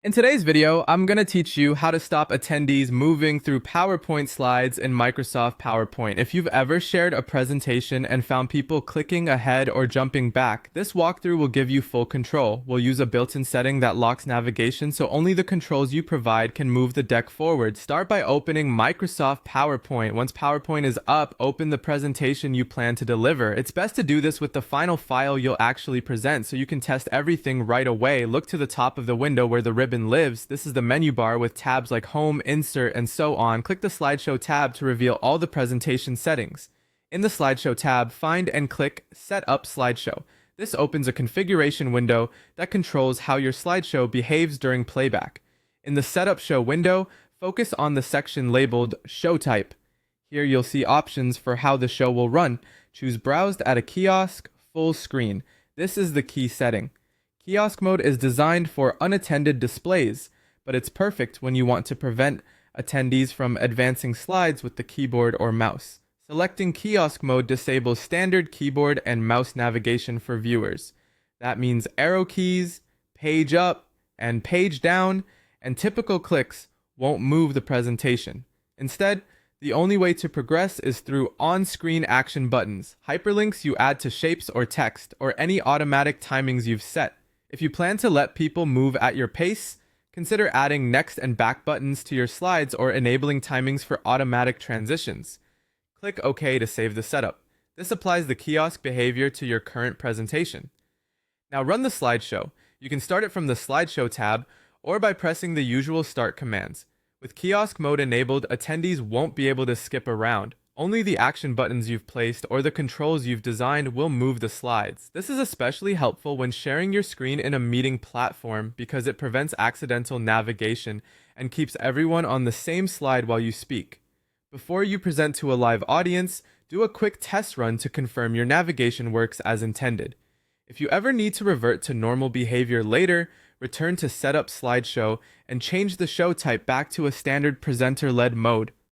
In today's video, I'm going to teach you how to stop attendees moving through PowerPoint slides in Microsoft PowerPoint. If you've ever shared a presentation and found people clicking ahead or jumping back, this walkthrough will give you full control. We'll use a built-in setting that locks navigation so only the controls you provide can move the deck forward. Start by opening Microsoft PowerPoint. Once PowerPoint is up, open the presentation you plan to deliver. It's best to do this with the final file you'll actually present so you can test everything right away. Look to the top of the window where the ribbon lives. This is the menu bar with tabs like Home, Insert, and so on. Click the Slideshow tab to reveal all the presentation settings. In the Slideshow tab, find and click Set Up Slideshow. This opens a configuration window that controls how your slideshow behaves during playback. In the Setup Show window, focus on the section labeled Show Type. Here you'll see options for how the show will run. Choose Browsed at a Kiosk, Full Screen. This is the key setting. Kiosk mode is designed for unattended displays, but it's perfect when you want to prevent attendees from advancing slides with the keyboard or mouse. Selecting kiosk mode disables standard keyboard and mouse navigation for viewers. That means arrow keys, page up, and page down, and typical clicks won't move the presentation. Instead, the only way to progress is through on-screen action buttons, hyperlinks you add to shapes or text, or any automatic timings you've set. If you plan to let people move at your pace, consider adding next and back buttons to your slides or enabling timings for automatic transitions. Click OK to save the setup. This applies the kiosk behavior to your current presentation. Now run the slideshow. You can start it from the Slideshow tab or by pressing the usual start commands. With kiosk mode enabled, attendees won't be able to skip around. Only the action buttons you've placed or the controls you've designed will move the slides. This is especially helpful when sharing your screen in a meeting platform because it prevents accidental navigation and keeps everyone on the same slide while you speak. Before you present to a live audience, do a quick test run to confirm your navigation works as intended. If you ever need to revert to normal behavior later, return to Setup Slideshow and change the show type back to a standard presenter-led mode.